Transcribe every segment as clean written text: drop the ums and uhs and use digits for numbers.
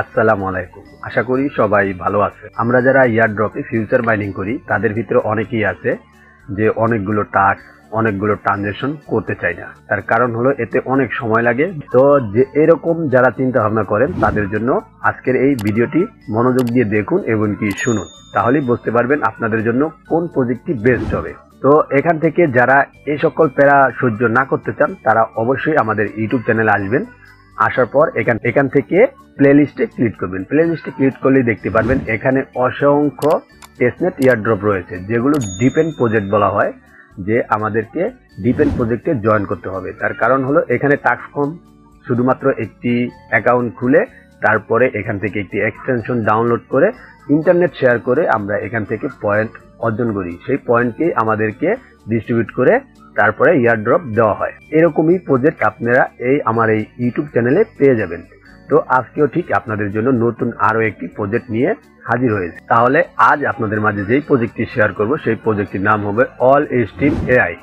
আসসালামু আলাইকুম। আশা করি সবাই ভালো আছে। আমরা যারা এয়ারড্রপে ফিউচার মাইনিং করি তাদের ভিতরে অনেকেই আছে যে অনেকগুলো টাস্ক অনেকগুলো ট্রানজাকশন করতে চায় না। তার কারণ হলো এতে অনেক সময় লাগে। তো যে এরকম যারা চিন্তা ভাবনা করেন তাদের জন্য আজকের এই ভিডিওটি মনোযোগ দিয়ে দেখুন এবং কি শুনুন, তাহলেই বুঝতে পারবেন আপনাদের জন্য কোন প্রজেক্টটি বেস্ট হবে। তো এখান থেকে যারা এই সকল প্যারা সহ্য না করতে চান তারা অবশ্যই আমাদের ইউটিউব চ্যানেলে আসবেন। আসার পর এখান থেকে প্লেলিস্টে ক্লিক করবেন। প্লেলিস্টে ক্লিক করলেই দেখতে পারবেন এখানে অসংখ্য টেস্টনেট এয়ারড্রপ রয়েছে, যেগুলো ডিপেন্ড প্রজেক্ট বলা হয়, যে আমাদেরকে ডিপেন্ড প্রজেক্টে জয়েন করতে হবে। তার কারণ হলো এখানে টাস্ক কম, শুধুমাত্র একটি অ্যাকাউন্ট খুলে তারপরে এখান থেকে একটি এক্সটেনশন ডাউনলোড করে ইন্টারনেট শেয়ার করে আমরা এখান থেকে পয়েন্ট অর্জন করি। সেই পয়েন্টকেই আমাদেরকে ডিস্ট্রিবিউট করে তারপরে এয়ারড্রপ দেওয়া হয়। এরকমই প্রজেক্ট আপনারা আমার এই ইউটিউব চ্যানেলে পেয়ে যাবেন। তো আজকেও ঠিক আপনাদের জন্য নতুন আরো একটি প্রজেক্ট নিয়ে হাজির হয়েছে। তাহলে আজ আপনাদের মাঝে যেই প্রজেক্টটি শেয়ার করব সেই প্রজেক্টটির নাম হবে অল স্ট্রিম এআই।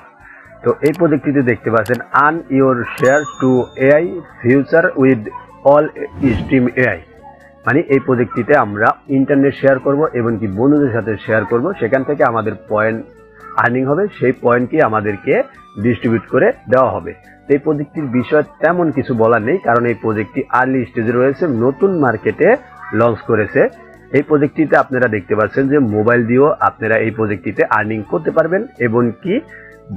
তো এই প্রজেক্টটিতে দেখতে পাচ্ছেন earn your share to AI future with all stream AI. মানে এই প্রজেক্টটিতে আমরা ইন্টারনেট শেয়ার করব এবং কি বন্ধুদের সাথে শেয়ার করব, সেখান থেকে আমাদের পয়েন্ট আর্নিং হবে, সেই পয়েন্টকে আমাদেরকে ডিস্ট্রিবিউট করে দেওয়া হবে। এই প্রজেক্টটির বিষয়ে তেমন কিছু বলার নেই, কারণ এই প্রজেক্টটি আর্লি স্টেজে রয়েছে, নতুন মার্কেটে লঞ্চ করেছে। এই প্রজেক্টটিতে আপনারা দেখতে পাচ্ছেন যে মোবাইল দিয়েও আপনারা এই প্রজেক্টটিতে আর্নিং করতে পারবেন এবং কি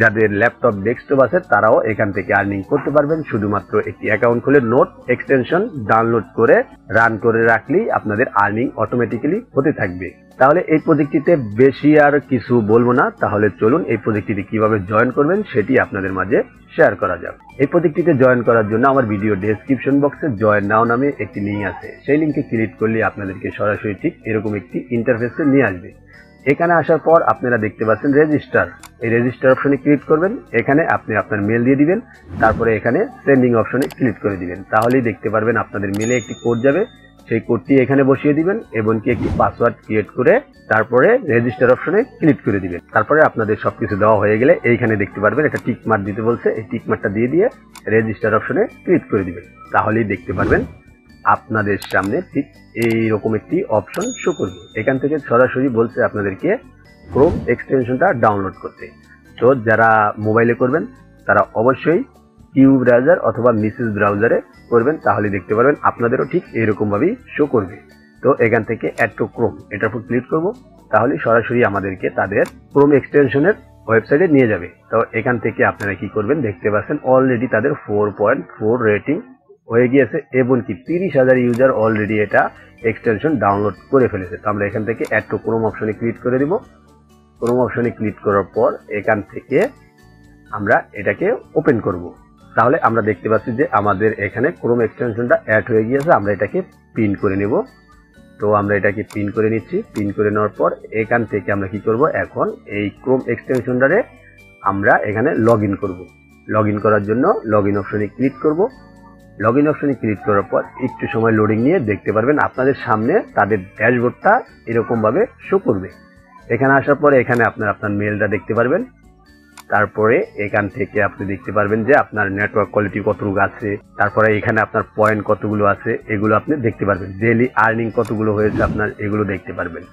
যাদের ল্যাপটপ ডেস্কটপ আছে তারাও এখান থেকে আর্নিং করতে পারবেন। শুধুমাত্র একটি অ্যাকাউন্ট খুলে নোট এক্সটেনশন ডাউনলোড করে রান করে রাখলেই আপনাদের আর্নিং অটোমেটিক্যালি হতে থাকবে। তাহলে এই প্রজেক্টটিতে বেশি আর কিছু বলবো না, তাহলে চলুন এই প্রজেক্টটিতে কিভাবে জয়েন করবেন সেটি আপনাদের মাঝে শেয়ার করা যাক। এই প্রজেক্টটিতে জয়েন করার জন্য আমার ভিডিও ডেসক্রিপশন বক্সে জয়েন নাও নামে একটি লিঙ্ক আছে। সেই লিঙ্কে ক্লিক করলে আপনাদেরকে সরাসরি ঠিক এরকম একটি ইন্টারফেসে নিয়ে আসবে। এখানে আসার পর আপনারা দেখতে পাচ্ছেন রেজিস্টার। এই রেজিস্টার অপশনে ক্লিক করবেন। এখানে আপনি আপনার মেল দিয়ে দিবেন, তারপরে এখানে সেন্ডিং অপশনে ক্লিক করে দিবেন। তাহলেই দেখতে পারবেন আপনাদের মেলে একটি কোড যাবে, সেই কোডটি এখানে বসিয়ে দিবেন এবং কি একটি পাসওয়ার্ড ক্রিয়েট করে তারপরে রেজিস্টার অপশনে ক্লিক করে দিবেন। তারপরে আপনাদের সবকিছু দেওয়া হয়ে গেলে এইখানে দেখতে পারবেন একটা টিক মার্ক দিতে বলছে, এই টিক মার্কটা দিয়ে রেজিস্টার অপশনে ক্লিক করে দিবেন। তাহলেই দেখতে পারবেন আপনাদের সামনে ঠিক এইরকম একটি অপশন শো করবে। এখান থেকে সরাসরি বলছে আপনাদেরকে ক্রোম এক্সটেনশনটা ডাউনলোড করতে। তো যারা মোবাইলে করবেন তারা অবশ্যই কিউ ব্রাউজার অথবা মিসেস ব্রাউজারে করবেন, তাহলে দেখতে পারবেন আপনাদেরও ঠিক এইরকম ভাবেই শো করবে। তো এখান থেকে অ্যাড টু ক্রোম এটার উপর ক্লিক করব, তাহলে সরাসরি আমাদেরকে তাদের ক্রোম এক্সটেনশনের ওয়েবসাইটে নিয়ে যাবে। তো এখান থেকে আপনারা কি করবেন দেখতে পাচ্ছেন অলরেডি তাদের 4.4 রেটিং হয়ে গিয়েছে এবং কি 30,000 ইউজার অলরেডি এটা এক্সটেনশন ডাউনলোড করে ফেলেছে। তো আমরা এখান থেকে অ্যাড টু ক্রোম অপশনে ক্লিক করে দিব। ক্রোম অপশনে ক্লিক করার পর এখান থেকে আমরা এটাকে ওপেন করব। তাহলে আমরা দেখতে পাচ্ছি যে আমাদের এখানে ক্রোম এক্সটেনশনটা অ্যাড হয়ে গিয়েছে। আমরা এটাকে পিন করে নেব। তো আমরা এটাকে পিন করে নিচ্ছি। পিন করে নেওয়ার পর এখান থেকে আমরা কি করব, এখন এই ক্রোম এক্সটেনশনটারে আমরা এখানে লগ ইন করব। লগ ইন করার জন্য লগ ইন অপশনে ক্লিক করব। লগ ইন অপশনে ক্লিক করার পর একটু সময় লোডিং নিয়ে দেখতে পারবেন আপনাদের সামনে তাদের ড্যাশবোর্ডটা এরকম ভাবে শো করবে। এখানে আসার পরে এখানে আপনার মেলটা দেখতে পারবেন। তারপরে এখান থেকে আপনি দেখতে পারবেন যে আপনার নেটওয়ার্ক কোয়ালিটি কতটুকু আছে, তারপরে এখানে আপনার পয়েন্ট কতগুলো আছে এগুলো আপনি দেখতে পারবেন। ডেইলি আর্নিং কতগুলো হয়েছে আপনার এগুলো দেখতে পারবেন।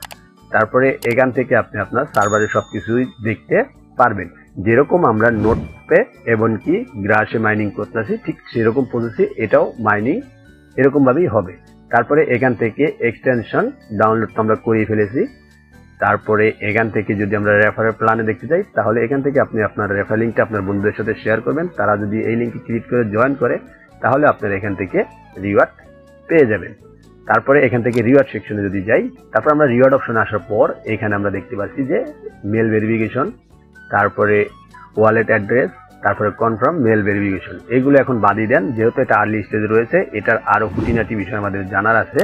তারপরে এখান থেকে আপনি আপনার সার্ভারে সবকিছুই দেখতে পারবেন। যেরকম আমরা নোটপে এবং কি গ্রাসে মাইনিং করতেছি ঠিক সেরকম প্রসেসে এটাও মাইনিং এরকম ভাবেই হবে। তারপরে এখান থেকে এক্সটেনশন ডাউনলোড তো আমরা করিয়ে ফেলেছি। তারপরে এখান থেকে যদি আমরা রেফারেল প্ল্যানে দেখতে যাই তাহলে এখান থেকে আপনি আপনার রেফার লিঙ্কটা আপনার বন্ধুদের সাথে শেয়ার করবেন। তারা যদি এই লিঙ্কে ক্লিক করে জয়েন করে তাহলে আপনারা এখান থেকে রিওয়ার্ড পেয়ে যাবেন। তারপরে এখান থেকে রিওয়ার্ড সেকশনে যদি যাই, তারপর আমরা রিওয়ার্ড অপশনে আসার পর এখানে আমরা দেখতে পাচ্ছি যে মেল ভেরিফিকেশন, তারপরে ওয়ালেট অ্যাড্রেস, তারপরে কনফার্ম মেল ভেরিফিকেশন, এগুলো এখন বাদই দেন, যেহেতু এটা আর্লি স্টেজে রয়েছে। এটার আরো খুঁটিনাটি বিষয় আমাদের জানার আছে,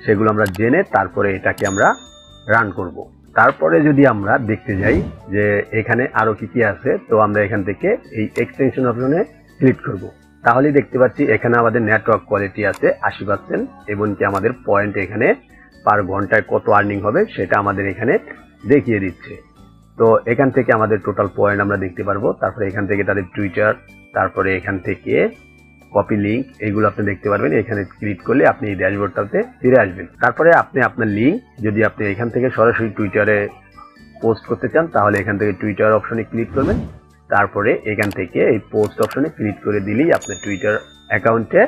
সেগুলো আমরা জেনে তারপরে এটাকে আমরা রান করব। তারপরে যদি আমরা দেখতে যাই যে এখানে আরো কি আছে, তো আমরা এখান থেকে এই এক্সটেনশন অপশনে ক্লিক করব। তাহলেই দেখতে পাচ্ছি এখানে আমাদের নেটওয়ার্ক কোয়ালিটি আছে 80% এবং কি আমাদের পয়েন্ট এখানে পার ঘন্টায় কত আর্নিং হবে সেটা আমাদের এখানে দেখিয়ে দিচ্ছে। তো এখান থেকে আমাদের টোটাল পয়েন্ট আমরা দেখতে পারবো। তারপরে এখান থেকে তাদের টুইটার, তারপরে এখান থেকে কপি লিংক, এগুলো আপনি দেখতে পারবেন। এখানে ক্লিক করলে আপনি এই ড্যাশবোর্ডটাতে ফিরে আসবেন। তারপরে আপনি আপনার লিংক যদি আপনি এখান থেকে সরাসরি টুইটারে পোস্ট করতে চান, তাহলে এখান থেকে টুইটার অপশনে ক্লিক করবেন। তারপরে এখান থেকে এই পোস্ট অপশনে ক্লিক করে দিলেই আপনার টুইটার অ্যাকাউন্টে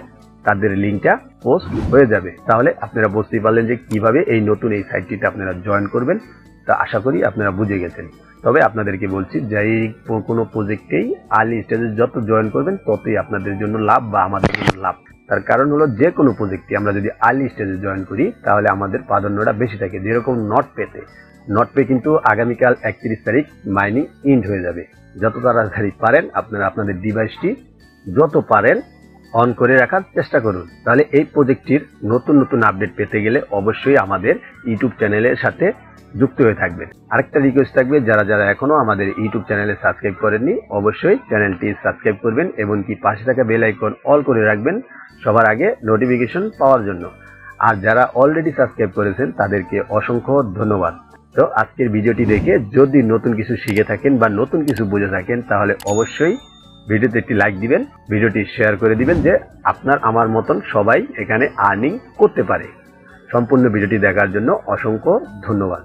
তাদের লিংকটা পোস্ট হয়ে যাবে। তাহলে আপনারা বুঝতেই পারলেন যে কিভাবে এই নতুন এই সাইটটিতে আপনারা জয়েন করবেন। তা আশা করি আপনারা বুঝে গেছেন। তবে আপনাদেরকে বলছি যে এই কোনো প্রজেক্টেই আর্লি স্টেজে যত জয়েন করবেন ততই আপনাদের জন্য লাভ বা আমাদের জন্য লাভ। তার কারণ হলো যে কোনো প্রজেক্টে আমরা যদি আর্লি স্টেজে জয়েন করি তাহলে আমাদের প্রাধান্যটা বেশি থাকে। যেরকম নট পে কিন্তু আগামীকাল 31 তারিখ মাইনিং ইন্ড হয়ে যাবে। যত তাড়াতাড়ি পারেন আপনারা আপনাদের ডিভাইসটি যত পারেন অন করে রাখার চেষ্টা করুন। তাহলে এই প্রজেক্টটির নতুন নতুন আপডেট পেতে গেলে অবশ্যই আমাদের ইউটিউব চ্যানেলের সাথে যুক্ত হয়ে থাকবেন। আরেকটা রিকোয়েস্ট থাকবে, যারা যারা এখনো আমাদের ইউটিউব চ্যানেলে সাবস্ক্রাইব করেননি অবশ্যই চ্যানেলটি সাবস্ক্রাইব করবেন এবং কি পাশে থাকা বেল আইকন অল করে রাখবেন সবার আগে নোটিফিকেশন পাওয়ার জন্য। আর যারা অলরেডি সাবস্ক্রাইব করেছেন তাদেরকে অসংখ্য ধন্যবাদ। তো আজকের ভিডিওটি দেখে যদি নতুন কিছু শিখে থাকেন বা নতুন কিছু বুঝে থাকেন তাহলে অবশ্যই ভিডিওতে একটি লাইক দিবেন, ভিডিওটি শেয়ার করে দিবেন যে আপনার আমার মতন সবাই এখানে আর্নিং করতে পারে। সম্পূর্ণ ভিডিওটি দেখার জন্য অসংখ্য ধন্যবাদ।